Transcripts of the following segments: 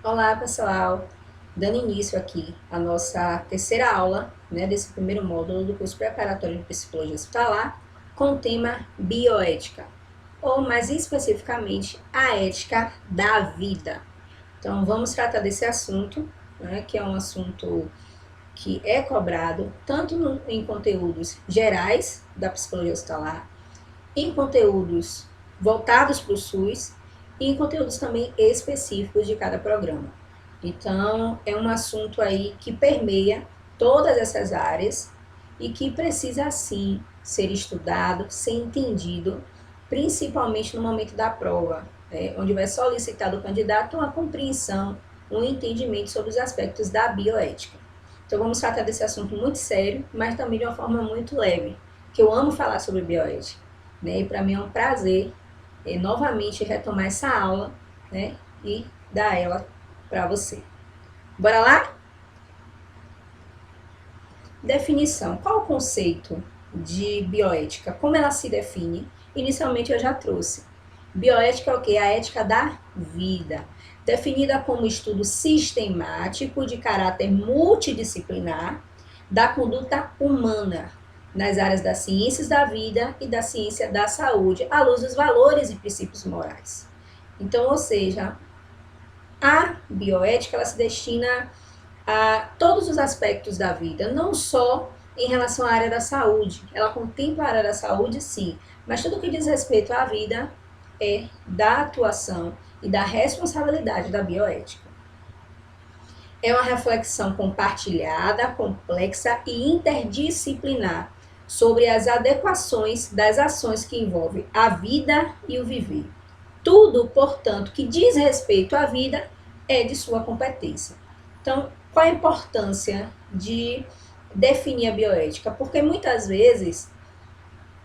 Olá, pessoal! Dando início aqui à nossa terceira aula, desse primeiro módulo do curso preparatório de Psicologia Hospitalar, com o tema bioética, ou mais especificamente, a ética da vida. Então, vamos tratar desse assunto, que é um assunto que é cobrado tanto em conteúdos gerais da psicologia hospitalar, em conteúdos voltados para o SUS e em conteúdos também específicos de cada programa. Então, é um assunto aí que permeia todas essas áreas e que precisa, sim, ser estudado, ser entendido, principalmente no momento da prova, onde vai solicitar do candidato uma compreensão, um entendimento sobre os aspectos da bioética. Então, vamos tratar desse assunto muito sério, mas também de uma forma muito leve, que eu amo falar sobre bioética, E para mim é um prazer novamente retomar essa aula, e dar ela para você. Bora lá? Definição. Qual o conceito de bioética? Como ela se define? Inicialmente eu já trouxe. Bioética é o quê? A ética da vida. Definida como estudo sistemático de caráter multidisciplinar da conduta humana nas áreas das ciências da vida e da ciência da saúde, à luz dos valores e princípios morais. Então, ou seja, a bioética ela se destina a todos os aspectos da vida, não só em relação à área da saúde. Ela contempla a área da saúde, sim, mas tudo que diz respeito à vida é da atuação e da responsabilidade da bioética. É uma reflexão compartilhada, complexa e interdisciplinar sobre as adequações das ações que envolvem a vida e o viver. Tudo, portanto, que diz respeito à vida é de sua competência. Então, qual a importância de definir a bioética? Porque muitas vezes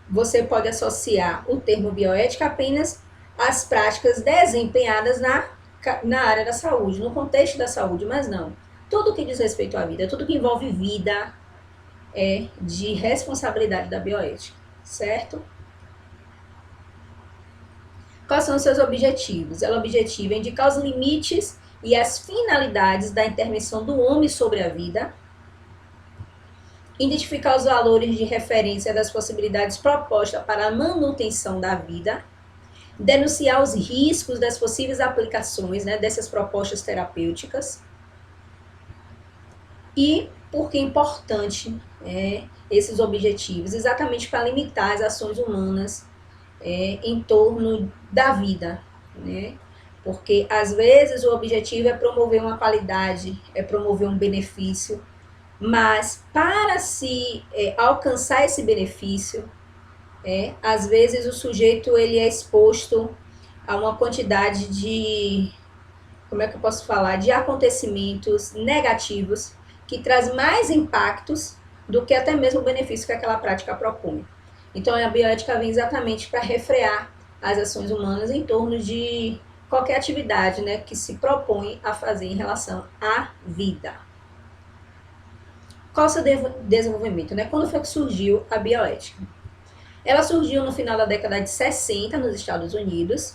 você pode associar o termo bioética apenas às práticas desempenhadas na área da saúde, no contexto da saúde, mas não. Tudo que diz respeito à vida, tudo que envolve vida é de responsabilidade da bioética, certo? Quais são os seus objetivos? Ela objetiva indicar os limites e as finalidades da intervenção do homem sobre a vida, identificar os valores de referência das possibilidades propostas para a manutenção da vida, denunciar os riscos das possíveis aplicações dessas propostas terapêuticas e por que é importante esses objetivos, exatamente para limitar as ações humanas em torno da vida, Porque às vezes o objetivo é promover uma qualidade, é promover um benefício, mas para se alcançar esse benefício, às vezes o sujeito ele é exposto a uma quantidade de, como é que eu posso falar, de acontecimentos negativos que traz mais impactos do que até mesmo o benefício que aquela prática propõe. Então a bioética vem exatamente para refrear as ações humanas em torno de qualquer atividade que se propõe a fazer em relação à vida. Qual o seu desenvolvimento? Quando foi que surgiu a bioética? Ela surgiu no final da década de 60 nos Estados Unidos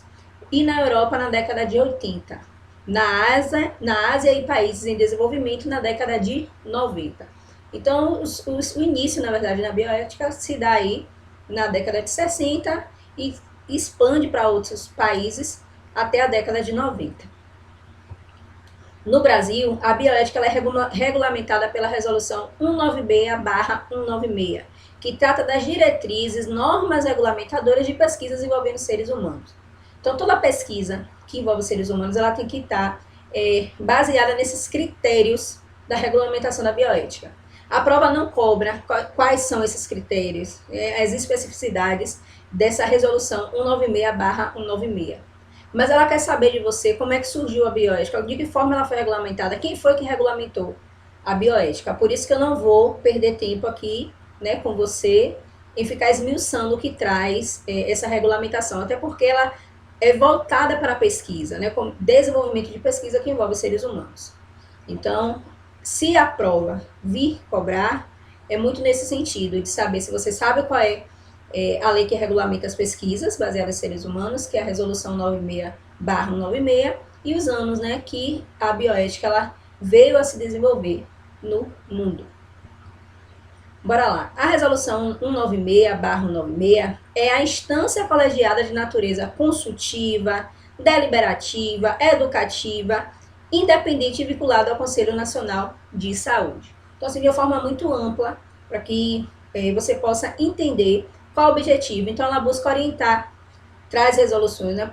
e na Europa na década de 80. Na Ásia e países em desenvolvimento na década de 90. Então, o início, na verdade, na bioética se dá aí na década de 60 e expande para outros países até a década de 90. No Brasil, a bioética ela é regulamentada pela Resolução 196/196, que trata das diretrizes, normas regulamentadoras de pesquisas envolvendo seres humanos. Então, toda pesquisa que envolve seres humanos, ela tem que estar baseada nesses critérios da regulamentação da bioética. A prova não cobra quais são esses critérios, as especificidades dessa Resolução 196/196. Mas ela quer saber de você como é que surgiu a bioética, de que forma ela foi regulamentada, quem foi que regulamentou a bioética. Por isso que eu não vou perder tempo aqui com você em ficar esmiuçando o que traz essa regulamentação, até porque ela é voltada para a pesquisa, com desenvolvimento de pesquisa que envolve seres humanos. Então, se a prova vir cobrar, é muito nesse sentido, de saber se você sabe qual é a lei que regulamenta as pesquisas baseadas em seres humanos, que é a Resolução 96/196, e os anos, né, que a bioética ela veio a se desenvolver no mundo. Bora lá. A resolução 196/196 é a instância colegiada de natureza consultiva, deliberativa, educativa, independente e vinculada ao Conselho Nacional de Saúde. Então, assim, de uma forma muito ampla, para que você possa entender qual o objetivo. Então, ela busca orientar, traz resoluções, né?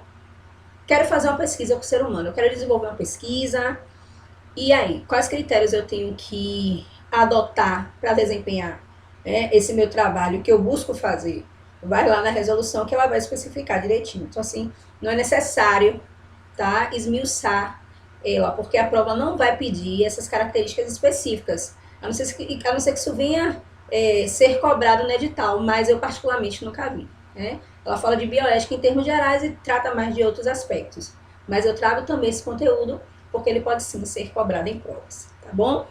Quero fazer uma pesquisa com o ser humano, eu quero desenvolver uma pesquisa, e aí, quais critérios eu tenho que adotar para desempenhar esse meu trabalho que eu busco fazer? Vai lá na resolução que ela vai especificar direitinho. Então, assim, não é necessário, tá, esmiuçar ela, porque a prova não vai pedir essas características específicas, a não ser que isso venha ser cobrado no edital, mas eu particularmente nunca vi, né? Ela fala de bioética em termos gerais e trata mais de outros aspectos, mas eu trago também esse conteúdo porque ele pode sim ser cobrado em provas, tá bom?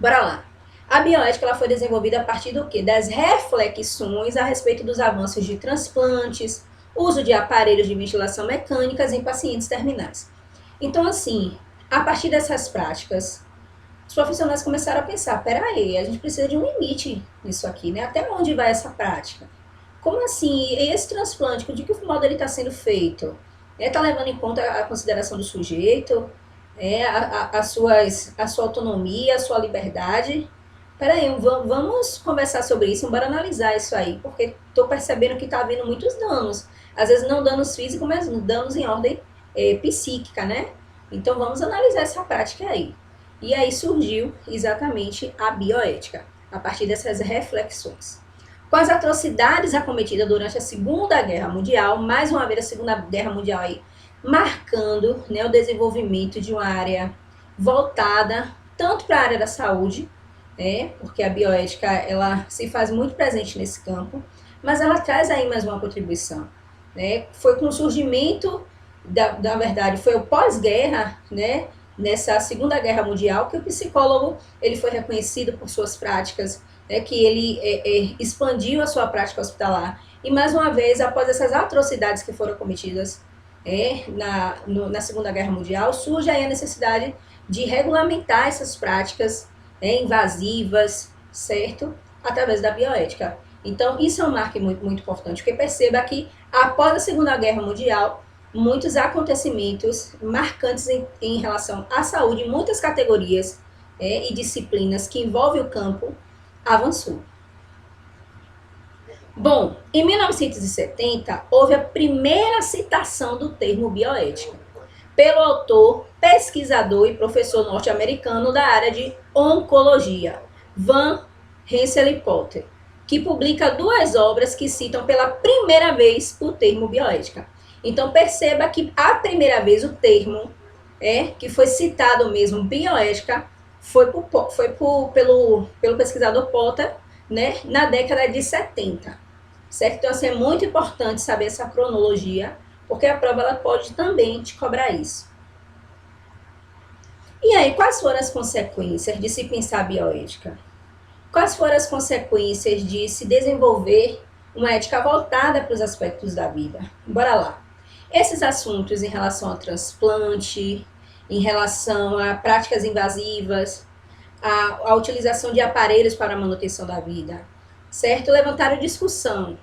Bora lá. A bioética ela foi desenvolvida a partir do quê? Das reflexões a respeito dos avanços de transplantes, uso de aparelhos de ventilação mecânicas em pacientes terminais. Então, assim, a partir dessas práticas, os profissionais começaram a pensar, peraí, a gente precisa de um limite nisso aqui, né? Até onde vai essa prática? Como assim? Esse transplante, de que modo ele está sendo feito? Está levando em conta a consideração do sujeito, a sua autonomia, a sua liberdade? Peraí, vamos conversar sobre isso, bora analisar isso aí, porque estou percebendo que está havendo muitos danos. Às vezes não danos físicos, mas danos em ordem psíquica, né? Então vamos analisar essa prática aí. E aí surgiu exatamente a bioética, a partir dessas reflexões. Com as atrocidades acometidas durante a Segunda Guerra Mundial, mais uma vez a Segunda Guerra Mundial aí, marcando, né, o desenvolvimento de uma área voltada tanto para a área da saúde, porque a bioética ela se faz muito presente nesse campo, mas ela traz aí mais uma contribuição. Né? Foi com o surgimento, da verdade, foi o pós-guerra, né, nessa Segunda Guerra Mundial, que o psicólogo ele foi reconhecido por suas práticas, que ele expandiu a sua prática hospitalar. E, mais uma vez, após essas atrocidades que foram cometidas na Segunda Guerra Mundial, surge aí a necessidade de regulamentar essas práticas invasivas, certo? Através da bioética. Então, isso é um marco muito, muito importante, porque perceba que, após a Segunda Guerra Mundial, muitos acontecimentos marcantes em relação à saúde, em muitas categorias e disciplinas que envolvem o campo, avançou. Bom, em 1970, houve a primeira citação do termo bioética, pelo autor, pesquisador e professor norte-americano da área de oncologia, Van Rensselaer Potter, que publica 2 obras que citam pela primeira vez o termo bioética. Então, perceba que a primeira vez o termo que foi citado mesmo, bioética, foi pelo pesquisador Potter, né, na década de 70. Certo? Então, assim, é muito importante saber essa cronologia, porque a prova ela pode também te cobrar isso. E aí, quais foram as consequências de se pensar bioética? Quais foram as consequências de se desenvolver uma ética voltada para os aspectos da vida? Bora lá. Esses assuntos em relação ao transplante, em relação a práticas invasivas, a utilização de aparelhos para a manutenção da vida, certo? Levantaram discussão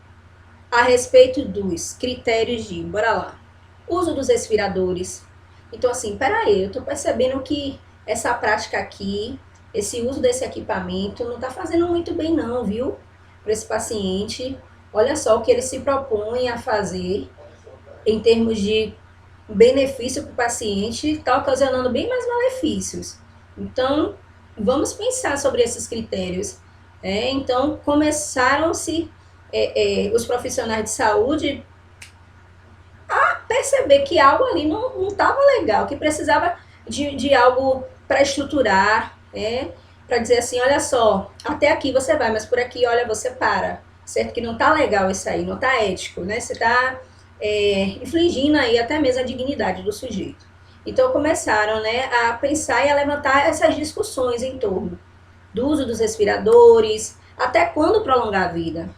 a respeito dos critérios de, bora lá, uso dos respiradores. Então, assim, peraí, eu estou percebendo que essa prática aqui, esse uso desse equipamento não está fazendo muito bem não, viu? Para esse paciente, olha só o que ele se propõe a fazer em termos de benefício para o paciente, está ocasionando bem mais malefícios. Então, vamos pensar sobre esses critérios. Então, começaram-se os profissionais de saúde a perceber que algo ali não estava legal, que precisava de algo para estruturar, para dizer assim, olha só, até aqui você vai, mas por aqui, olha, você para, certo? Que não está legal isso aí, não está ético, né? Você está infligindo aí até mesmo a dignidade do sujeito. Então começaram, né, a pensar e a levantar essas discussões em torno do uso dos respiradores, até quando prolongar a vida,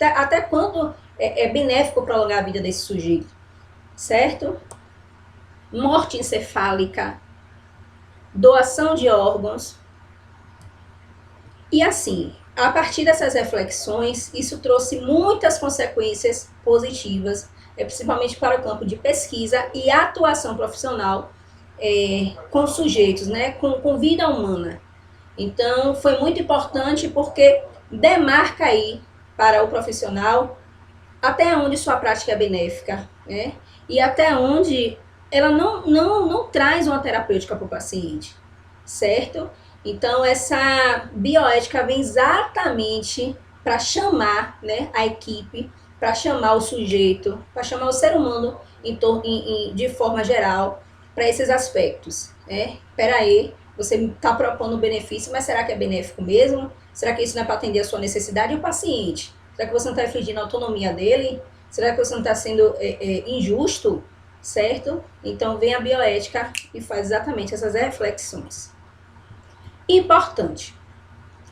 até quando é benéfico prolongar a vida desse sujeito, certo? morte encefálica, doação de órgãos. E assim, a partir dessas reflexões, isso trouxe muitas consequências positivas, principalmente para o campo de pesquisa e atuação profissional com sujeitos, né, com vida humana. Então, foi muito importante porque demarca aí para o profissional até onde sua prática é benéfica, né, e até onde ela não traz uma terapêutica para o paciente, certo? Então, essa bioética vem exatamente para chamar, né, a equipe, para chamar o sujeito, para chamar o ser humano de forma geral para esses aspectos. Peraí, você está propondo um benefício, mas será que é benéfico mesmo? Será que isso não é para atender a sua necessidade e o paciente? Será que você não está infringindo a autonomia dele? Será que você não está sendo injusto? Certo? Então, vem a bioética e faz exatamente essas reflexões. Importante.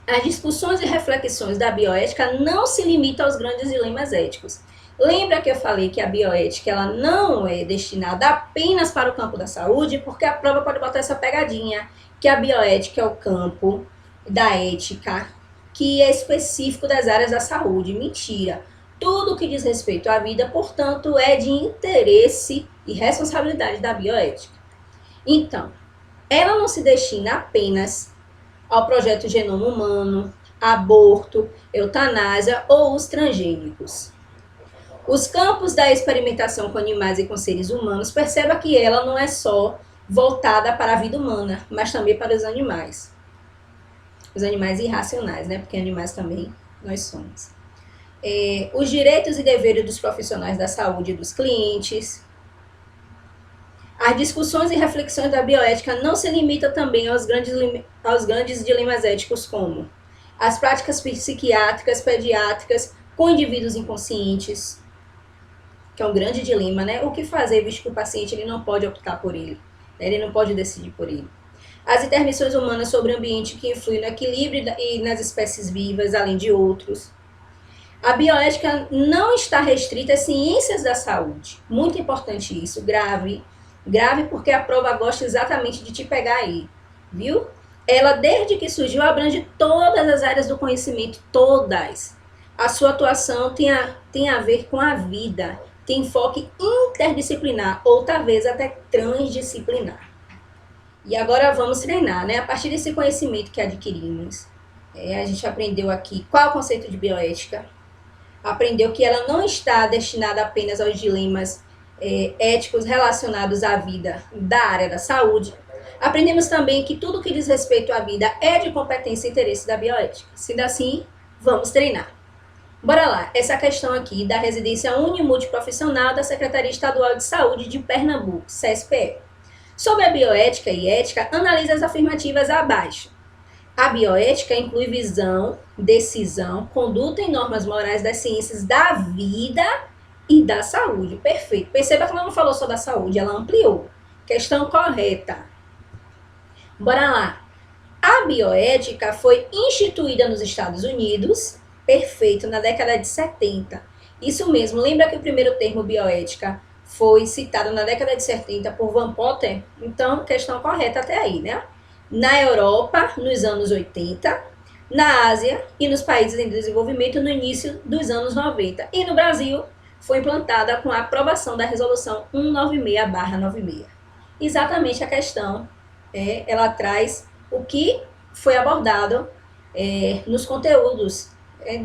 As discussões e reflexões da bioética não se limitam aos grandes dilemas éticos. Lembra que eu falei que a bioética ela não é destinada apenas para o campo da saúde, porque a prova pode botar essa pegadinha, que a bioética é o campo da ética que é específico das áreas da saúde. Mentira. Tudo que diz respeito à vida, portanto, é de interesse e responsabilidade da bioética. Então, ela não se destina apenas ao projeto Genoma Humano, aborto, eutanásia ou os transgênicos. Os campos da experimentação com animais e com seres humanos, perceba que ela não é só voltada para a vida humana, mas também para os animais. Os animais irracionais, né? Porque animais também nós somos. Os direitos e deveres dos profissionais da saúde e dos clientes. As discussões e reflexões da bioética não se limitam também aos grandes dilemas éticos como as práticas psiquiátricas, pediátricas com indivíduos inconscientes, que é um grande dilema, né? O que fazer, visto que o paciente ele não pode optar por ele, né? Ele não pode decidir por ele. As intervenções humanas sobre o ambiente que influem no equilíbrio e nas espécies vivas, além de outros. A bioética não está restrita às ciências da saúde. Muito importante isso, grave porque a prova gosta exatamente de te pegar aí, viu? Ela, desde que surgiu, abrange todas as áreas do conhecimento, todas. A sua atuação tem a ver com a vida, tem enfoque interdisciplinar, ou talvez até transdisciplinar. E agora vamos treinar, né? A partir desse conhecimento que adquirimos, a gente aprendeu aqui qual é o conceito de bioética, aprendeu que ela não está destinada apenas aos dilemas éticos relacionados à vida da área da saúde. Aprendemos também que tudo que diz respeito à vida é de competência e interesse da bioética. Sendo assim, vamos treinar. Bora lá, essa questão aqui da residência unimultiprofissional da Secretaria Estadual de Saúde de Pernambuco, CSPE. Sobre a bioética e ética, analise as afirmativas abaixo. A bioética inclui visão, decisão, conduta e normas morais das ciências da vida e da saúde. Perfeito. Perceba que ela não falou só da saúde, ela ampliou. Questão correta. Bora lá. A bioética foi instituída nos Estados Unidos, perfeito, na década de 70. Isso mesmo, lembra que o primeiro termo bioética foi citado na década de 70 por Van Potter? Então, questão correta até aí, né? Na Europa, nos anos 80, na Ásia e nos países em desenvolvimento no início dos anos 90. E no Brasil, foi implantada com a aprovação da Resolução 196/96. Exatamente a questão, ela traz o que foi abordado nos conteúdos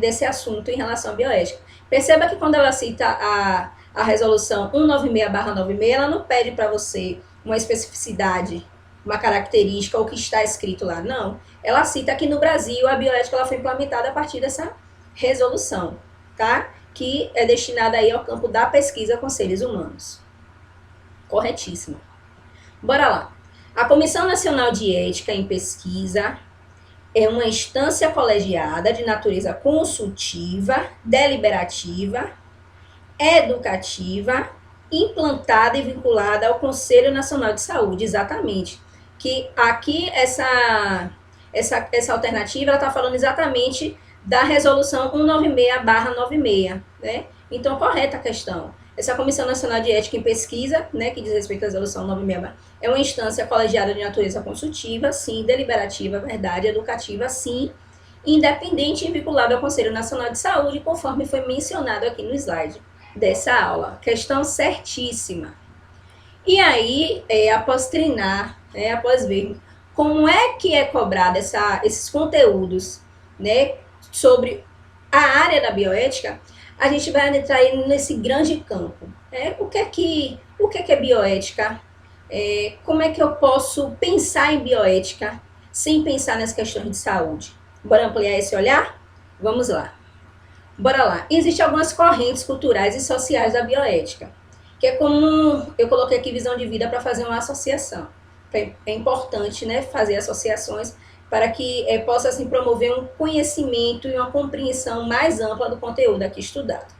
desse assunto em relação à bioética. Perceba que quando ela cita a Resolução 196/96, ela não pede para você uma especificidade, uma característica ou o que está escrito lá, não. Ela cita que no Brasil a bioética ela foi implementada a partir dessa resolução, tá? Que é destinada aí ao campo da pesquisa com seres humanos. Corretíssimo. Bora lá. A Comissão Nacional de Ética em Pesquisa é uma instância colegiada de natureza consultiva, deliberativa, educativa, implantada e vinculada ao Conselho Nacional de Saúde, exatamente. Que aqui essa alternativa ela está falando exatamente da Resolução 196/96, né? Então, correta a questão. Essa Comissão Nacional de Ética em Pesquisa, né, que diz respeito à Resolução 966, é uma instância colegiada de natureza consultiva, sim, deliberativa, verdade, educativa, sim, independente e vinculada ao Conselho Nacional de Saúde, conforme foi mencionado aqui no slide dessa aula. Questão certíssima. E aí, após treinar, após ver como é que é cobrado esses conteúdos, né, sobre a área da bioética, a gente vai entrar aí nesse grande campo. O que é bioética? Como é que eu posso pensar em bioética sem pensar nas questões de saúde? Bora ampliar esse olhar? Vamos lá. Bora lá. Existem algumas correntes culturais e sociais da bioética, que é como eu coloquei aqui visão de vida para fazer uma associação. É importante, né, fazer associações para que possa assim, promover um conhecimento e uma compreensão mais ampla do conteúdo aqui estudado.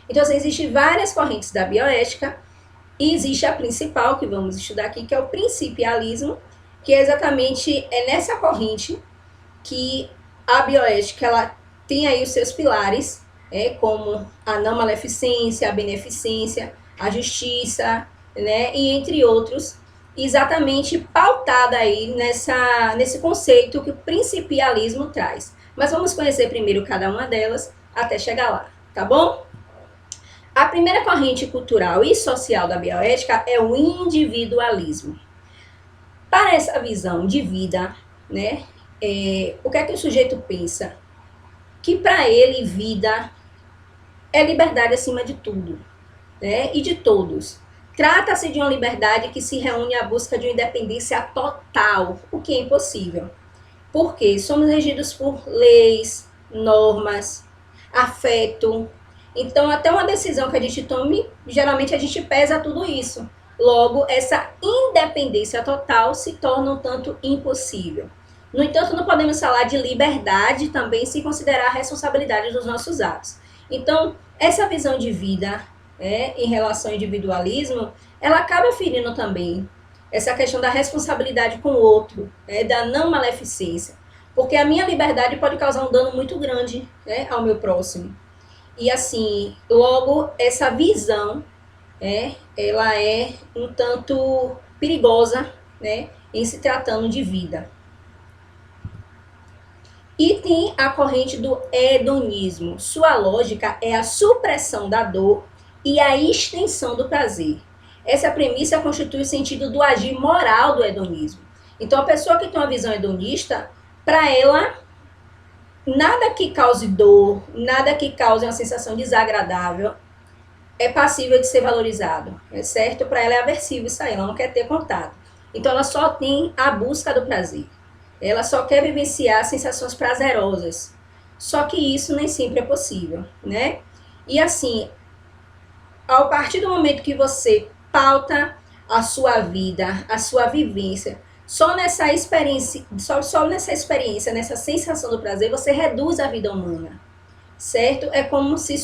Então, assim, existem várias correntes da bioética e existe a principal que vamos estudar aqui, que é o principialismo, que é exatamente nessa corrente que a bioética ela tem aí os seus pilares, como a não maleficência, a beneficência, a justiça, né, e entre outros, exatamente pautada aí nesse conceito que o principialismo traz. Mas vamos conhecer primeiro cada uma delas até chegar lá, tá bom? A primeira corrente cultural e social da bioética é o individualismo. Para essa visão de vida, né, o que é que o sujeito pensa? Que para ele vida é liberdade acima de tudo, né, e de todos. Trata-se de uma liberdade que se reúne à busca de uma independência total, o que é impossível. Porque somos regidos por leis, normas, afeto. Então, até uma decisão que a gente tome, geralmente a gente pesa tudo isso. Logo, essa independência total se torna um tanto impossível. No entanto, não podemos falar de liberdade também sem considerar a responsabilidade dos nossos atos. Então, essa visão de vida em relação ao individualismo, ela acaba ferindo também essa questão da responsabilidade com o outro, da não maleficência. Porque a minha liberdade pode causar um dano muito grande, ao meu próximo. E assim, logo, essa visão, ela é um tanto perigosa, em se tratando de vida. E tem a corrente do hedonismo. Sua lógica é a supressão da dor e a extensão do prazer. Essa premissa constitui o sentido do agir moral do hedonismo. Então, a pessoa que tem uma visão hedonista, para ela, nada que cause dor, nada que cause uma sensação desagradável é passível de ser valorizado, certo? Para ela é aversivo isso aí, ela não quer ter contato. Então, ela só tem a busca do prazer. Ela só quer vivenciar sensações prazerosas. Só que isso nem sempre é possível, né? E assim, a partir do momento que você pauta a sua vida, a sua vivência, só nessa experiência, nessa sensação do prazer, você reduz a vida humana, certo? É como se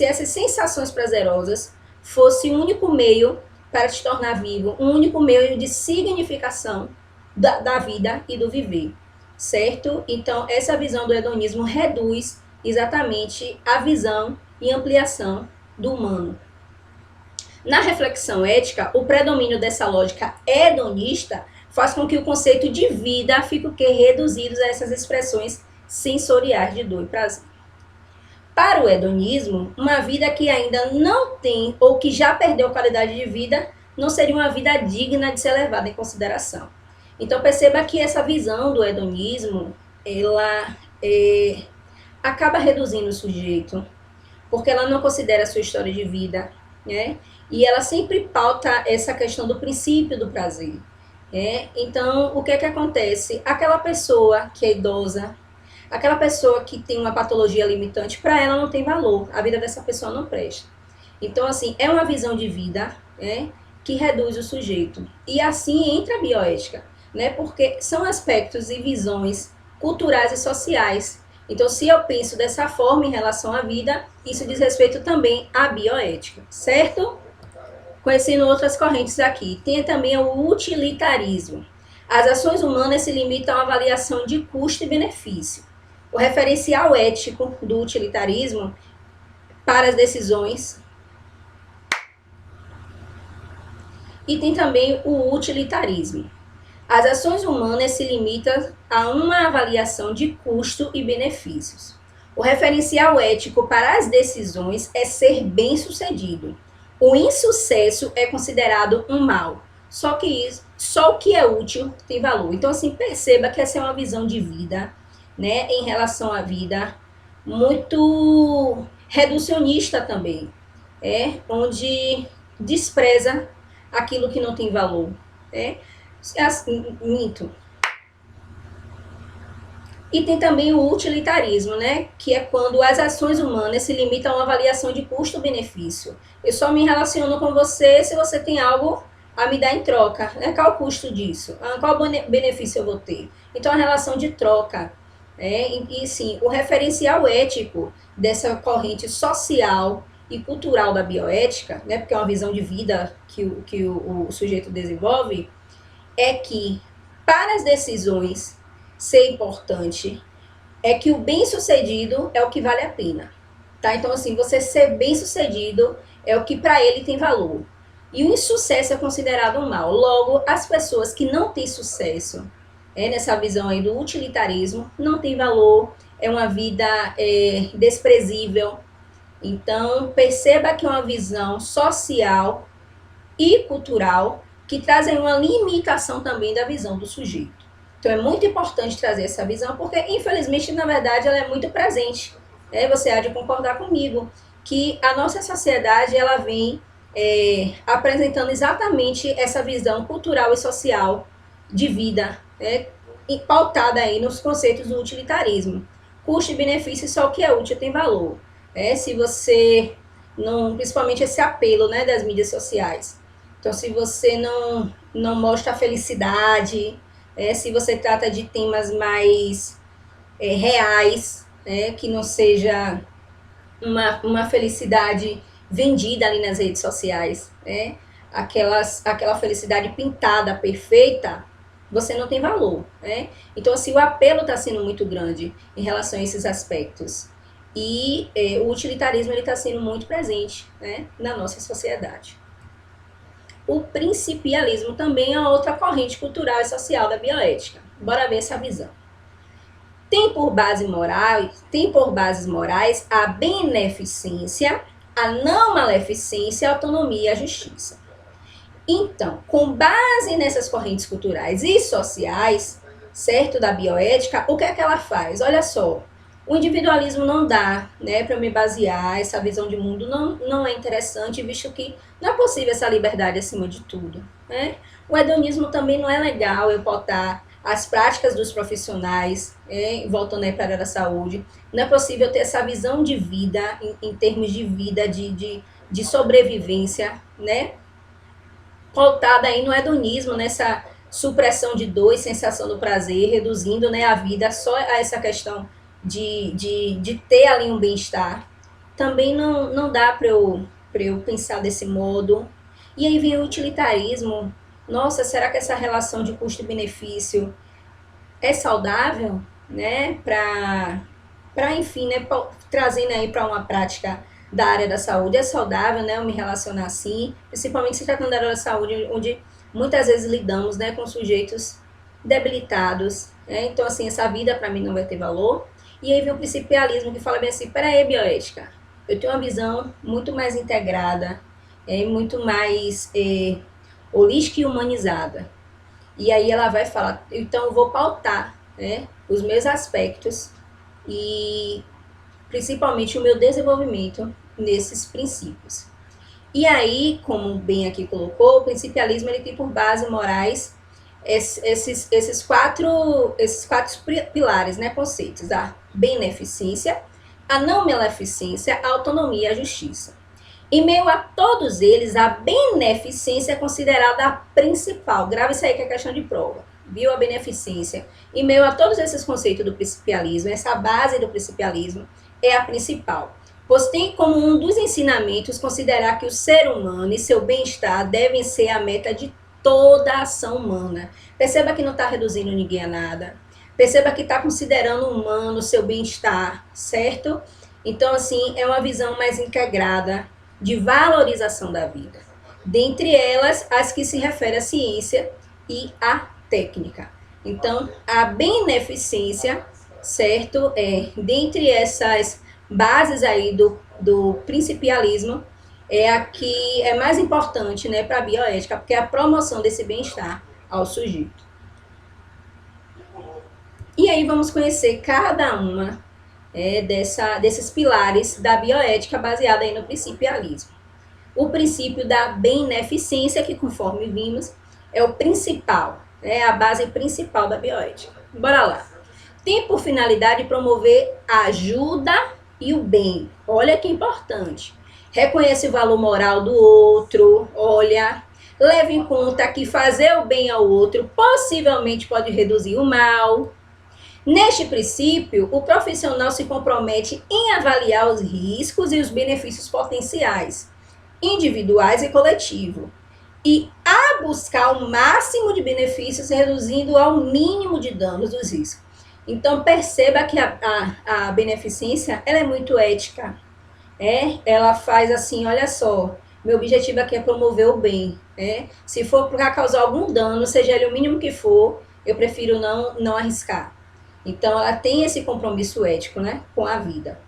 essas sensações prazerosas fosse o único meio para te tornar vivo, um único meio de significação da vida e do viver, certo? Então, essa visão do hedonismo reduz exatamente a visão e ampliação do humano. Na reflexão ética, o predomínio dessa lógica hedonista faz com que o conceito de vida fique reduzido a essas expressões sensoriais de dor e prazer. Para o hedonismo, uma vida que ainda não tem ou que já perdeu qualidade de vida não seria uma vida digna de ser levada em consideração. Então, perceba que essa visão do hedonismo, ela acaba reduzindo o sujeito, porque ela não considera a sua história de vida, né? E ela sempre pauta essa questão do princípio do prazer. Então, o que acontece? Aquela pessoa que é idosa, aquela pessoa que tem uma patologia limitante, para ela não tem valor, a vida dessa pessoa não presta. Então, assim, é uma visão de vida, que reduz o sujeito. E assim entra a bioética, porque são aspectos e visões culturais e sociais. Então, se eu penso dessa forma em relação à vida, isso diz respeito também à bioética, certo? Conhecendo outras correntes aqui. Tem também o utilitarismo. As ações humanas se limitam à avaliação de custo e benefício. O referencial ético do utilitarismo para as decisões E tem também o utilitarismo. As ações humanas se limitam a uma avaliação de custo e benefícios. O referencial ético para as decisões é ser bem-sucedido. O insucesso é considerado um mal. Só o que é útil tem valor. Então, assim, perceba que essa é uma visão de vida, né, em relação à vida, muito reducionista também, onde despreza aquilo que não tem valor, minto. E tem também o utilitarismo, né? Que é quando as ações humanas se limitam a uma avaliação de custo-benefício. Eu só me relaciono com você se você tem algo a me dar em troca. Né? Qual o custo disso? Qual benefício eu vou ter? Então, a relação de troca. E sim, o referencial ético dessa corrente social e cultural da bioética, né? Porque é uma visão de vida que o sujeito desenvolve, é que para as decisões ser importante, é que o bem-sucedido é o que vale a pena, tá? Então, assim, você ser bem-sucedido é o que para ele tem valor. E o insucesso é considerado um mal. Logo, as pessoas que não têm sucesso, nessa visão aí do utilitarismo, não tem valor, é uma vida desprezível. Então, perceba que é uma visão social e cultural que trazem uma limitação também da visão do sujeito. Então é muito importante trazer essa visão, porque infelizmente, na verdade, ela é muito presente. Você há de concordar comigo que a nossa sociedade ela vem apresentando exatamente essa visão cultural e social de vida, pautada aí nos conceitos do utilitarismo. Custo e benefício, só o que é útil tem valor. Se você não, principalmente esse apelo, né, das mídias sociais. Então, se você não mostra a felicidade, se você trata de temas mais reais, que não seja uma felicidade vendida ali nas redes sociais, aquela felicidade pintada, perfeita, você não tem valor. Então, assim, o apelo está sendo muito grande em relação a esses aspectos. E o utilitarismo está sendo muito presente, na nossa sociedade. O principialismo também é outra corrente cultural e social da bioética. Bora ver essa visão. Tem por bases morais a beneficência, a não maleficência, a autonomia e a justiça. Então, com base nessas correntes culturais e sociais, certo, da bioética, o que é que ela faz? Olha só, o individualismo não dá, para eu me basear, essa visão de mundo não é interessante, visto que não é possível essa liberdade acima de tudo. O hedonismo também não é legal eu botar as práticas dos profissionais, voltando aí para a área da saúde, não é possível ter essa visão de vida, em termos de vida, de sobrevivência, pautada aí no hedonismo, nessa supressão de dor e sensação do prazer, reduzindo a vida só a essa questão de ter ali um bem-estar. Também não dá para eu pensar desse modo. E aí vem o utilitarismo. Nossa, será que essa relação de custo e benefício é saudável? Enfim, trazendo aí para uma prática da área da saúde, é saudável, eu me relacionar assim, principalmente se tratando da área da saúde, onde muitas vezes lidamos, com sujeitos debilitados, então, assim, essa vida para mim não vai ter valor. E aí vem o principialismo que fala bem assim, peraí, bioética, eu tenho uma visão muito mais integrada, muito mais holística e humanizada. E aí ela vai falar, então eu vou pautar os meus aspectos e principalmente o meu desenvolvimento nesses princípios. E aí, como bem aqui colocou, o principialismo ele tem por base morais esses quatro pilares, conceitos: a beneficência, a não maleficência, a autonomia e a justiça. Em meio a todos eles, a beneficência é considerada a principal. Grava isso aí que é questão de prova. Viu? A beneficência. Em meio a todos esses conceitos do principialismo, essa base do principialismo é a principal, pois tem como um dos ensinamentos considerar que o ser humano e seu bem-estar devem ser a meta de toda a ação humana. Perceba que não está reduzindo ninguém a nada. Perceba que está considerando o humano, o seu bem-estar, certo? Então, assim, é uma visão mais integrada de valorização da vida. dentre elas as que se referem à ciência e à técnica. Então, a beneficência, certo, dentre essas bases aí do principialismo, é a que é mais importante, né, para a bioética, porque é a promoção desse bem-estar ao sujeito. E aí vamos conhecer cada uma desses pilares da bioética baseada aí no principialismo. O princípio da beneficência, que conforme vimos, é o principal, é a base principal da bioética. Bora lá. Tem por finalidade promover a ajuda e o bem. Olha que importante. Reconhece o valor moral do outro, olha, leva em conta que fazer o bem ao outro possivelmente pode reduzir o mal. Neste princípio, o profissional se compromete em avaliar os riscos e os benefícios potenciais, individuais e coletivo, e a buscar o máximo de benefícios, reduzindo ao mínimo de danos dos riscos. Então, perceba que a beneficência, ela é muito ética. Ela faz assim, olha só, meu objetivo aqui é promover o bem. Se for para causar algum dano, seja ele o mínimo que for, eu prefiro não arriscar. Então, ela tem esse compromisso ético, né, com a vida.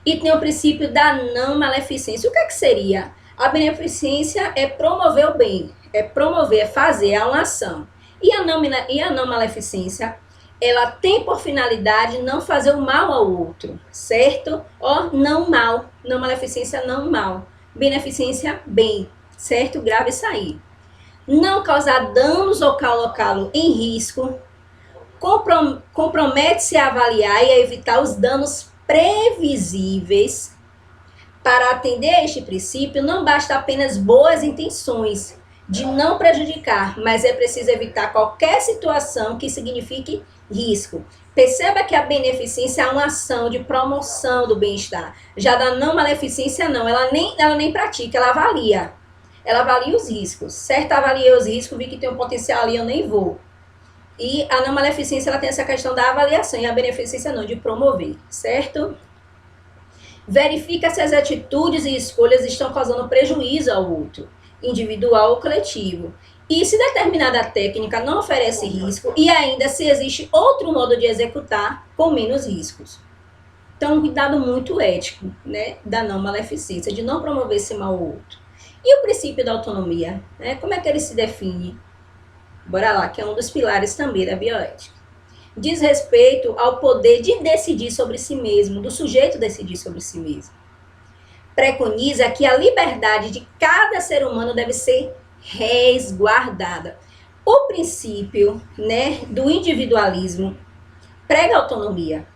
E tem o princípio da não maleficência. O que seria? A beneficência é promover o bem, é fazer a uma ação. E a não maleficência, ela tem por finalidade não fazer o mal ao outro, certo? Não mal, não maleficência, não mal. Beneficência, bem, certo? Grave isso aí. Não causar danos ou colocá-lo em risco. Compromete-se a avaliar e a evitar os danos previsíveis. Para atender a este princípio, não basta apenas boas intenções de não prejudicar, mas é preciso evitar qualquer situação que signifique risco. Perceba que a beneficência é uma ação de promoção do bem-estar. Já da não maleficência, não. Ela nem pratica, ela avalia. Ela avalia os riscos. Certo? Avaliei os riscos, vi que tem um potencial ali, eu nem vou. E a não maleficência, ela tem essa questão da avaliação, e a beneficência não, de promover, certo? Verifica se as atitudes e escolhas estão causando prejuízo ao outro, individual ou coletivo. E se determinada técnica não oferece risco, e ainda se existe outro modo de executar com menos riscos. Então, um cuidado muito ético, né, da não maleficência, de não promover esse mal ao outro. E o princípio da autonomia, né, como é que ele se define? Bora lá, que é um dos pilares também da bioética. Diz respeito ao poder de decidir sobre si mesmo, do sujeito decidir sobre si mesmo. Preconiza que a liberdade de cada ser humano deve ser resguardada. O princípio, né, do individualismo prega autonomia.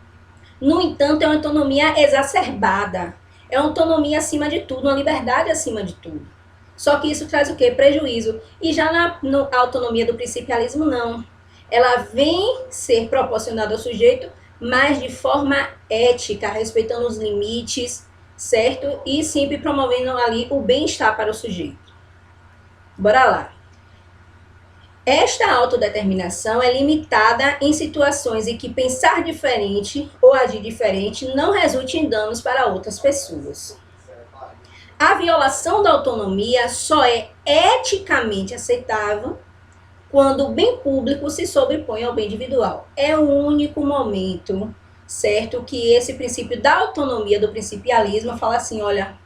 No entanto, é uma autonomia exacerbada. É uma autonomia acima de tudo, uma liberdade acima de tudo. Só que isso traz o quê? Prejuízo. E já na autonomia do principialismo, não. Ela vem ser proporcionada ao sujeito, mas de forma ética, respeitando os limites, certo? E sempre promovendo ali o bem-estar para o sujeito. Bora lá. Esta autodeterminação é limitada em situações em que pensar diferente ou agir diferente não resulte em danos para outras pessoas. A violação da autonomia só é eticamente aceitável quando o bem público se sobrepõe ao bem individual. É o único momento, certo, que esse princípio da autonomia, do principialismo, fala assim, olha,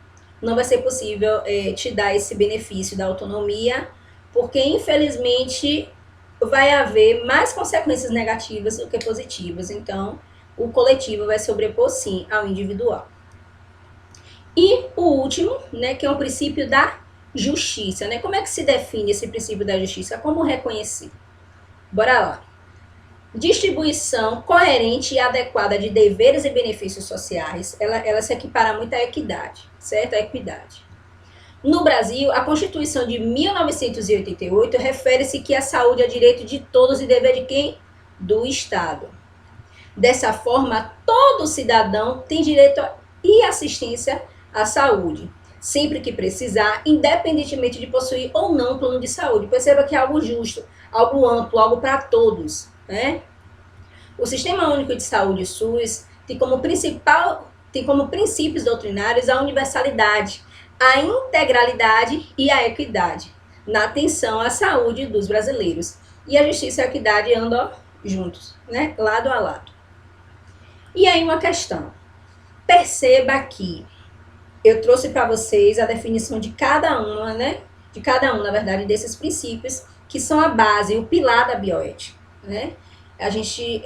não vai ser possível te dar esse benefício da autonomia, porque infelizmente vai haver mais consequências negativas do que positivas. Então, o coletivo vai sobrepor sim ao individual. E o último, né, que é o princípio da justiça, né? Como é que se define esse princípio da justiça? Como reconhecer? Bora lá. Distribuição coerente e adequada de deveres e benefícios sociais, ela se equipara muito à equidade, certo? À equidade. No Brasil, a Constituição de 1988 refere-se que a saúde é direito de todos e dever de quem? Do Estado. Dessa forma, todo cidadão tem direito e assistência à saúde, sempre que precisar, independentemente de possuir ou não um plano de saúde. Perceba que é algo justo, algo amplo, algo para todos, né? O Sistema Único de Saúde, SUS, tem como princípios doutrinários a universalidade, a integralidade e a equidade na atenção à saúde dos brasileiros. E a justiça e a equidade andam juntos, né? Lado a lado. E aí uma questão. Perceba que eu trouxe para vocês a definição de cada uma, né? De cada um, na verdade, desses princípios, que são a base, o pilar da bioética, né? A gente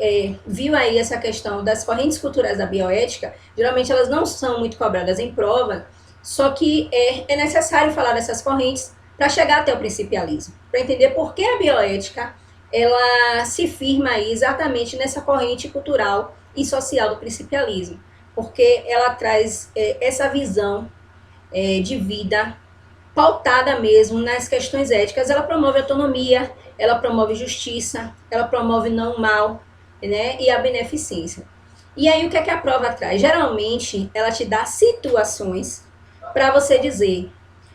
viu aí essa questão das correntes culturais da bioética, geralmente elas não são muito cobradas em prova, só que é necessário falar dessas correntes para chegar até o principialismo, para entender por que a bioética ela se firma aí exatamente nessa corrente cultural e social do principialismo, porque ela traz essa visão de vida pautada mesmo nas questões éticas. Ela promove autonomia, ela promove justiça, ela promove não mal, né? E a beneficência. E aí o que é que a prova traz? Geralmente ela te dá situações para você dizer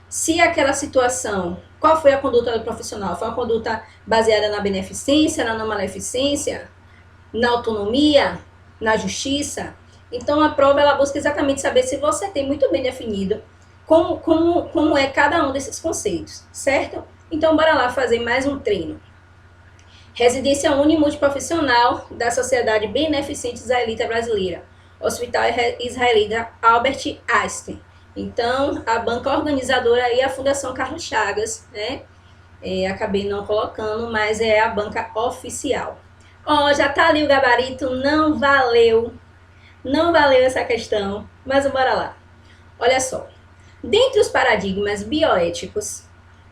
se aquela situação, qual foi a conduta do profissional? Foi uma conduta baseada na beneficência, na não maleficência, na autonomia, na justiça? Então a prova ela busca exatamente saber se você tem muito bem definido como é cada um desses conceitos, certo? Então, bora lá fazer mais um treino. Residência Unimultiprofissional da Sociedade Beneficente Israelita Brasileira, Hospital Israelita Albert Einstein. Então, a banca organizadora aí é a Fundação Carlos Chagas, né? Acabei não colocando, mas é a banca oficial. Ó, já tá ali o gabarito, não valeu essa questão, mas bora lá. Olha só. Dentre os paradigmas bioéticos,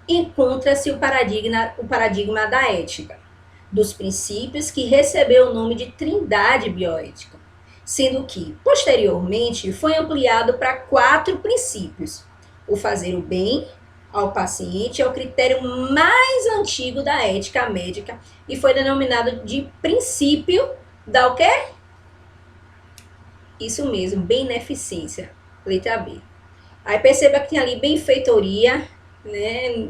encontra-se o paradigma da ética, dos princípios que recebeu o nome de Trindade Bioética, sendo que, posteriormente, foi ampliado para 4 princípios. O fazer o bem ao paciente é o critério mais antigo da ética médica e foi denominado de princípio da o quê? Isso mesmo, beneficência, letra B. Aí perceba que tem ali benfeitoria, né?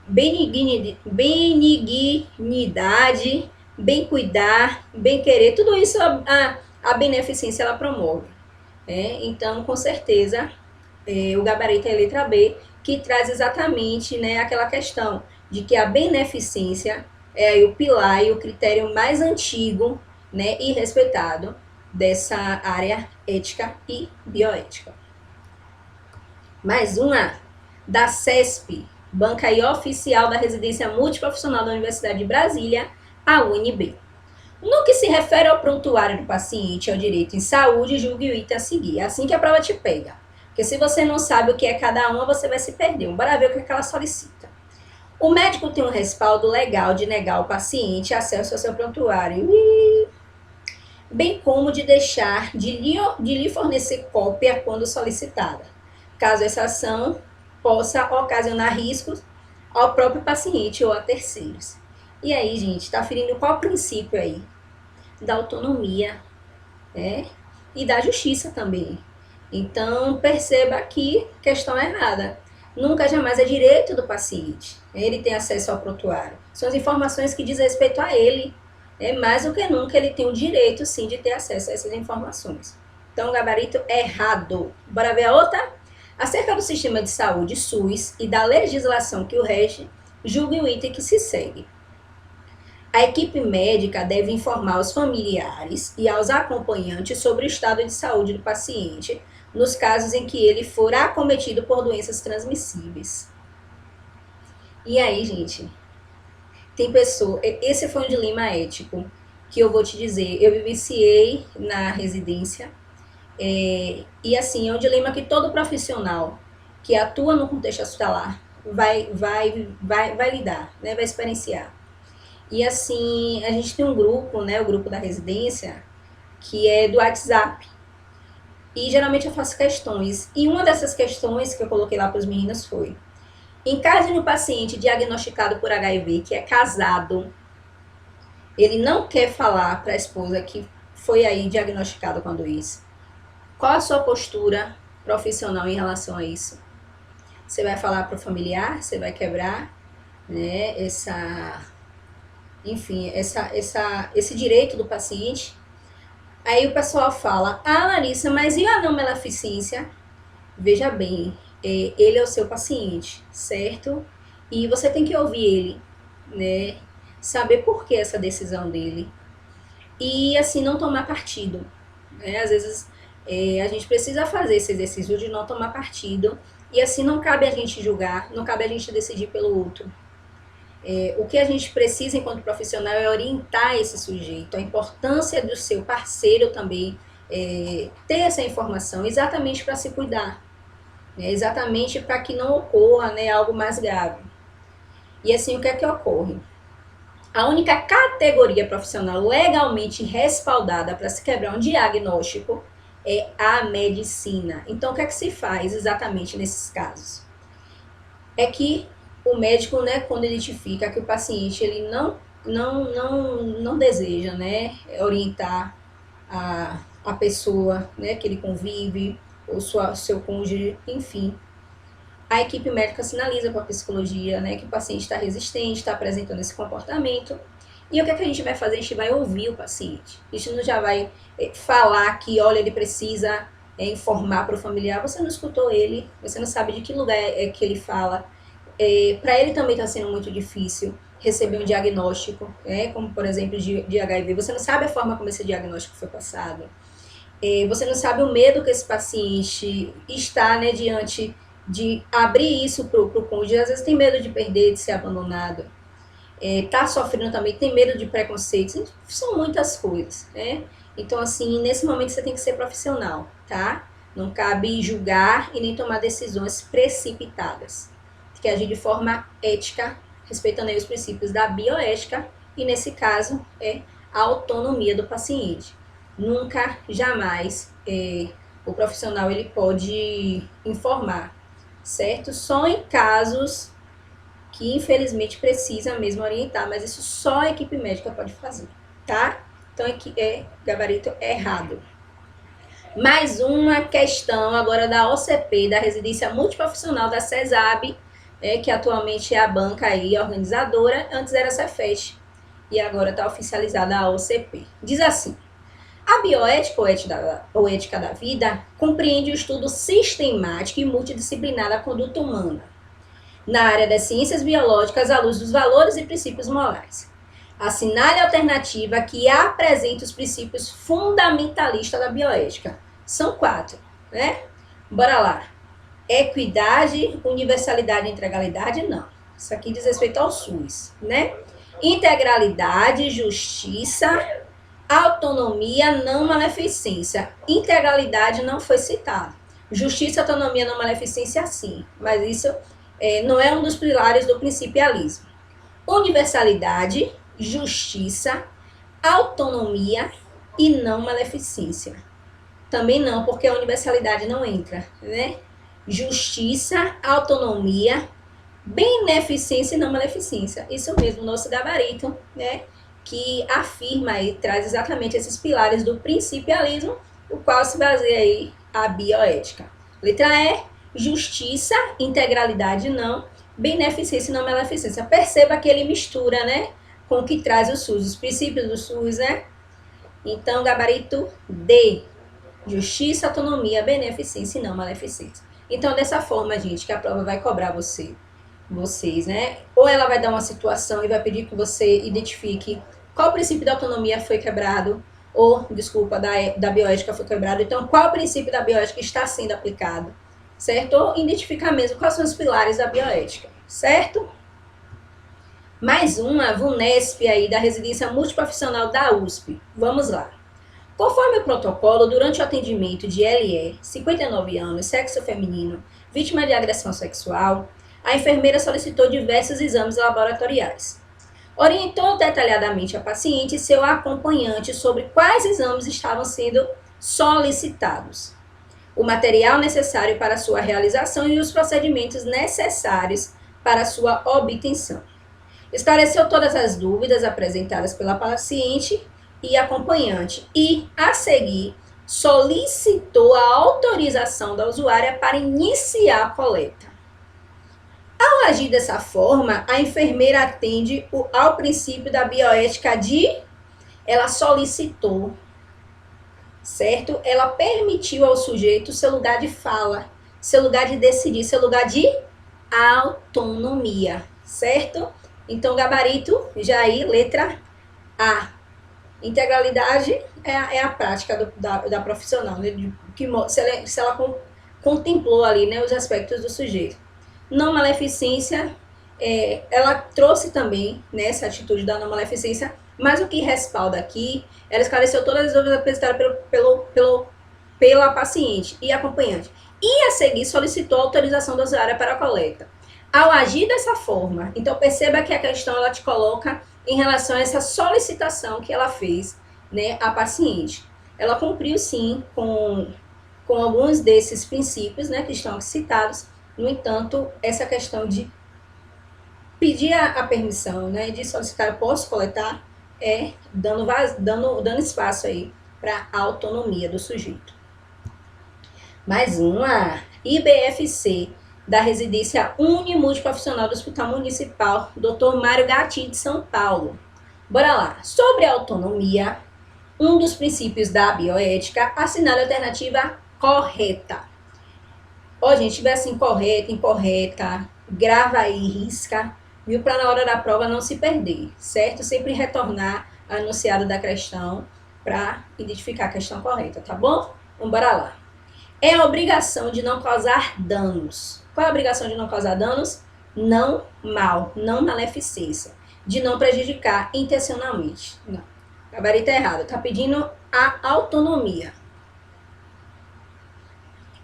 Benignidade, bem cuidar, bem querer, tudo isso a beneficência ela promove. Então, com certeza, o gabarito é a letra B, que traz exatamente, né, aquela questão de que a beneficência é o pilar e o critério mais antigo, né, e respeitado dessa área ética e bioética. Mais uma da CESP, banca aí oficial da Residência Multiprofissional da Universidade de Brasília, a UNB. No que se refere ao prontuário do paciente ao direito em saúde, julgue o item a seguir. É assim que a prova te pega. Porque se você não sabe o que é cada uma, você vai se perder. Bora ver o que é que ela solicita. O médico tem um respaldo legal de negar ao paciente acesso ao seu prontuário, bem como de deixar de lhe fornecer cópia quando solicitada, caso essa ação possa ocasionar riscos ao próprio paciente ou a terceiros. E aí, gente, tá ferindo qual princípio aí? Da autonomia, né? E da justiça também. Então, perceba que questão errada. Nunca, jamais é direito do paciente. Ele tem acesso ao prontuário. São as informações que diz respeito a ele. Mais do que nunca, ele tem o direito, sim, de ter acesso a essas informações. Então, gabarito errado. Bora ver a outra? Acerca do sistema de saúde SUS e da legislação que o rege, julgue o item que se segue. A equipe médica deve informar os familiares e aos acompanhantes sobre o estado de saúde do paciente, nos casos em que ele for acometido por doenças transmissíveis. E aí, gente, tem pessoa... Esse foi um dilema ético que eu vou te dizer. Eu vivenciei na residência. E assim, é um dilema que todo profissional que atua no contexto hospitalar vai lidar, né, vai experienciar. E assim, a gente tem um grupo, né, o grupo da residência, que é do WhatsApp. E geralmente eu faço questões. E uma dessas questões que eu coloquei lá para os meninos foi: em caso de um paciente diagnosticado por HIV, que é casado, ele não quer falar para a esposa que foi aí diagnosticado com a doença, qual a sua postura profissional em relação a isso? Você vai falar para o familiar? Você vai quebrar, né, esse direito do paciente? Aí o pessoal fala: ah, Larissa, mas e a não maleficência? Veja bem, ele é o seu paciente, certo? E você tem que ouvir ele, né? Saber por que essa decisão dele. E assim, não tomar partido, né? Às vezes a gente precisa fazer esse exercício de não tomar partido. E assim, não cabe a gente julgar, não cabe a gente decidir pelo outro. O que a gente precisa enquanto profissional é orientar esse sujeito, a importância do seu parceiro também ter essa informação exatamente para se cuidar, né? Exatamente para que não ocorra, né, algo mais grave. E assim, o que é que ocorre? A única categoria profissional legalmente respaldada para se quebrar um diagnóstico é a medicina. Então, o que é que se faz exatamente nesses casos? É que o médico, né, quando identifica que o paciente ele não deseja, né, orientar a pessoa, né, que ele convive, ou seu cônjuge, enfim, a equipe médica sinaliza para a psicologia, né, que o paciente está resistente, está apresentando esse comportamento. E o que é que a gente vai fazer? A gente vai ouvir o paciente. A gente não já vai falar que, olha, ele precisa informar para o familiar. Você não escutou ele, você não sabe de que lugar é que ele fala. Para ele também está sendo muito difícil receber um diagnóstico, como por exemplo de HIV. Você não sabe a forma como esse diagnóstico foi passado. Você não sabe o medo que esse paciente está, né, diante de abrir isso para o cônjuge. Às vezes tem medo de perder, de ser abandonado. Tá sofrendo também, tem medo de preconceitos. São muitas coisas, né? Então, assim, nesse momento você tem que ser profissional, tá? Não cabe julgar e nem tomar decisões precipitadas. Tem que agir de forma ética, respeitando aí os princípios da bioética e, nesse caso, a autonomia do paciente. Nunca, jamais, o profissional ele pode informar, certo? Só em casos que infelizmente precisa mesmo orientar, mas isso só a equipe médica pode fazer, tá? Então aqui é gabarito errado. Mais uma questão agora da OCP, da Residência Multiprofissional da CESAB, que atualmente é a banca aí organizadora, antes era a Cefet e agora está oficializada a OCP. Diz assim: a bioética ou ética da vida compreende o estudo sistemático e multidisciplinar da conduta humana na área das ciências biológicas à luz dos valores e princípios morais. Assinale a alternativa que apresenta os princípios fundamentalistas da bioética. São 4, né? Bora lá. Equidade, universalidade e integralidade, não. Isso aqui diz respeito ao SUS, né? Integralidade, justiça, autonomia, não maleficência. Integralidade não foi citado. Justiça, autonomia, não maleficência, sim. Mas isso não é um dos pilares do principialismo. Universalidade, justiça, autonomia e não maleficência. Também não, porque a universalidade não entra, né? Justiça, autonomia, beneficência e não maleficência. Isso mesmo, nosso gabarito, né? Que afirma e traz exatamente esses pilares do principialismo, o qual se baseia aí a bioética. Letra E, justiça, integralidade não, beneficência e não maleficência. Perceba que ele mistura, né, com o que traz o SUS, os princípios do SUS, né? Então, gabarito D, justiça, autonomia, beneficência e não maleficência. Então, dessa forma, gente, que a prova vai cobrar vocês, né? Ou ela vai dar uma situação e vai pedir que você identifique qual princípio da autonomia foi quebrado, ou, desculpa, da bioética foi quebrado. Então, qual princípio da bioética está sendo aplicado, certo? Ou identificar mesmo quais são os pilares da bioética, certo? Mais uma, VUNESP aí, da Residência Multiprofissional da USP. Vamos lá. Conforme o protocolo, durante o atendimento de LE, 59 anos, sexo feminino, vítima de agressão sexual, a enfermeira solicitou diversos exames laboratoriais. Orientou detalhadamente a paciente e seu acompanhante sobre quais exames estavam sendo solicitados, o material necessário para sua realização e os procedimentos necessários para sua obtenção. Esclareceu todas as dúvidas apresentadas pela paciente e acompanhante e, a seguir, solicitou a autorização da usuária para iniciar a coleta. Ao agir dessa forma, a enfermeira atende ao princípio da bioética ela solicitou, certo? Ela permitiu ao sujeito seu lugar de fala, seu lugar de decidir, seu lugar de autonomia, certo? Então, gabarito, já aí, letra A. Integralidade é a prática da profissional, né? Se ela contemplou ali, né, os aspectos do sujeito. Não maleficência, ela trouxe também, né, essa atitude da não maleficência, mas o que respalda aqui, ela esclareceu todas as dúvidas apresentadas pela paciente e acompanhante. E a seguir solicitou a autorização da usuária para a coleta. Ao agir dessa forma, então perceba que a questão ela te coloca em relação a essa solicitação que ela fez, né, à paciente. Ela cumpriu sim com alguns desses princípios, né, que estão aqui citados. No entanto, essa questão de pedir a permissão, né, de solicitar, eu posso coletar, dando espaço aí para a autonomia do sujeito. Mais uma, IBFC, da residência unimultiprofissional do Hospital Municipal, Dr. Mário Gatim, de São Paulo. Bora lá. Sobre a autonomia, um dos princípios da bioética, assinale a alternativa correta. Ó, gente, tiver assim, correta, incorreta, grava aí, risca, viu? Para na hora da prova não se perder, certo? Sempre retornar ao enunciado da questão para identificar a questão correta, tá bom? Então, bora lá. É a obrigação de não causar danos. Qual é a obrigação de não causar danos? Não mal, não maleficência. De não prejudicar intencionalmente. Não. Gabarito errado. Tá pedindo a autonomia.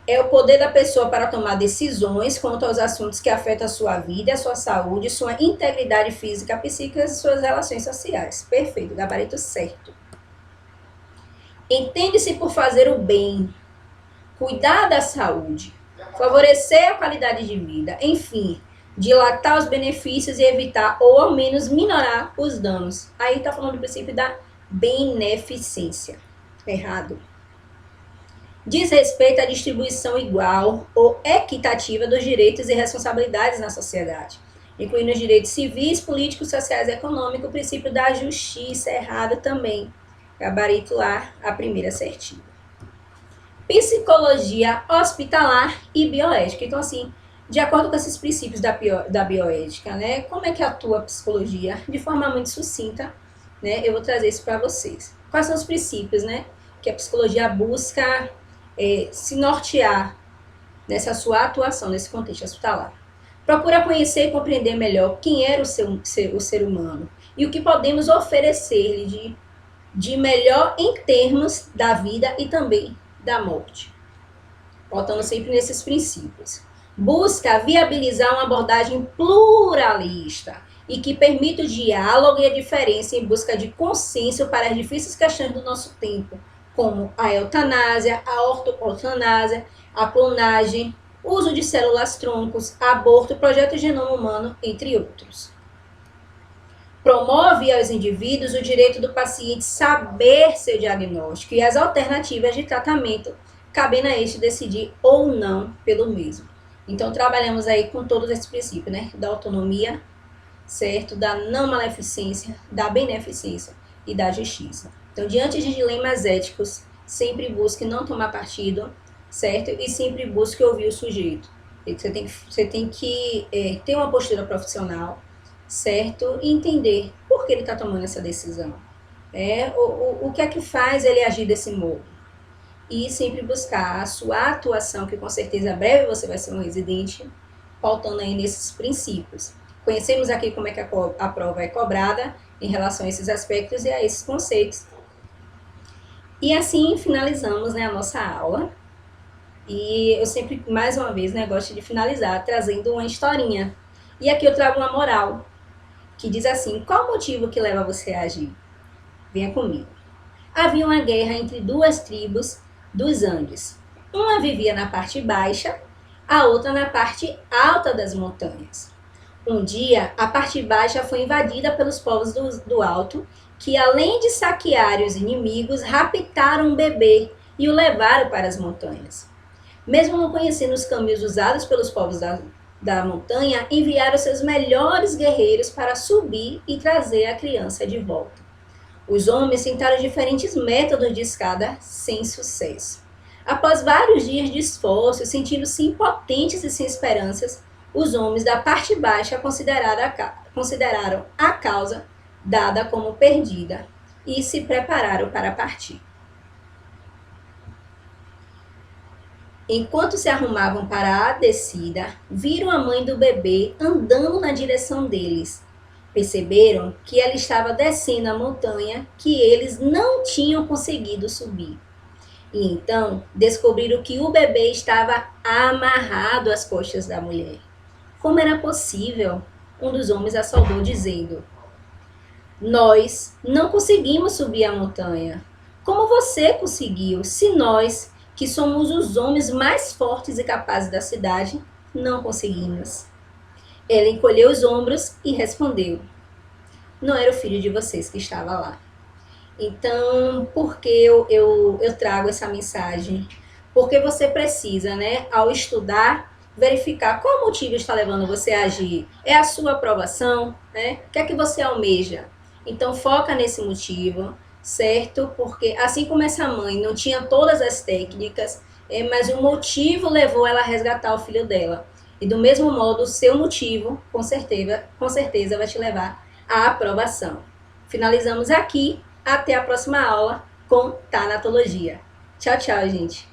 É o poder da pessoa para tomar decisões quanto aos assuntos que afetam a sua vida, a sua saúde, sua integridade física, psíquica e suas relações sociais. Perfeito. Gabarito certo. Entende-se por fazer o bem, cuidar da saúde, favorecer a qualidade de vida, enfim, dilatar os benefícios e evitar ou ao menos minorar os danos. Aí está falando do princípio da beneficência. Errado. Diz respeito à distribuição igual ou equitativa dos direitos e responsabilidades na sociedade, incluindo os direitos civis, políticos, sociais e econômicos, o princípio da justiça. Errado também. Gabarito lá, a primeira assertiva. Psicologia hospitalar e bioética. Então, assim, de acordo com esses princípios da bioética, né, como é que atua a psicologia? De forma muito sucinta, né, eu vou trazer isso para vocês. Quais são os princípios, né, que a psicologia busca se nortear nessa sua atuação, nesse contexto hospitalar? Procura conhecer e compreender melhor quem era o ser humano e o que podemos oferecer-lhe de melhor em termos da vida e também da morte. Voltando sempre nesses princípios. Busca viabilizar uma abordagem pluralista e que permita o diálogo e a diferença em busca de consenso para as difíceis questões do nosso tempo, como a eutanásia, a ortopotanásia, a clonagem, uso de células-troncos, aborto, projeto de genoma humano, entre outros. Promove aos indivíduos o direito do paciente saber seu diagnóstico e as alternativas de tratamento, cabendo a este decidir ou não pelo mesmo. Então, trabalhamos aí com todos esses princípios, né? Da autonomia, certo? Da não maleficência, da beneficência e da justiça. Então, diante de dilemas éticos, sempre busque não tomar partido, certo? E sempre busque ouvir o sujeito. Você tem que ter uma postura profissional, certo? E entender por que ele está tomando essa decisão. O que é que faz ele agir desse modo? E sempre buscar a sua atuação, que com certeza breve você vai ser um residente, pautando aí nesses princípios. Conhecemos aqui como é que a prova é cobrada em relação a esses aspectos e a esses conceitos. E assim finalizamos, né, a nossa aula. E eu sempre, mais uma vez, né, gosto de finalizar trazendo uma historinha. E aqui eu trago uma moral, que diz assim: qual o motivo que leva você a agir? Venha comigo. Havia uma guerra entre duas tribos dos Andes. Uma vivia na parte baixa, a outra na parte alta das montanhas. Um dia, a parte baixa foi invadida pelos povos do alto, que além de saquear os inimigos, raptaram um bebê e o levaram para as montanhas. Mesmo não conhecendo os caminhos usados pelos povos da montanha, enviaram seus melhores guerreiros para subir e trazer a criança de volta. Os homens tentaram diferentes métodos de escada sem sucesso. Após vários dias de esforço, sentindo-se impotentes e sem esperanças, os homens da parte baixa consideraram a causa dada como perdida e se prepararam para partir. Enquanto se arrumavam para a descida, viram a mãe do bebê andando na direção deles. Perceberam que ela estava descendo a montanha que eles não tinham conseguido subir. E então descobriram que o bebê estava amarrado às costas da mulher. Como era possível? Um dos homens a saudou, dizendo: Nós não conseguimos subir a montanha. Como você conseguiu, se nós, que somos os homens mais fortes e capazes da cidade, não conseguimos? Ela encolheu os ombros e respondeu: Não era o filho de vocês que estava lá. Então, por que eu trago essa mensagem? Porque você precisa, né, ao estudar, verificar qual motivo está levando você a agir. É a sua aprovação, né? O que é que você almeja? Então, foca nesse motivo, certo? Porque assim como essa mãe não tinha todas as técnicas, mas o motivo levou ela a resgatar o filho dela. E do mesmo modo, o seu motivo, com certeza vai te levar à aprovação. Finalizamos aqui. Até a próxima aula com Tanatologia. Tchau, tchau, gente.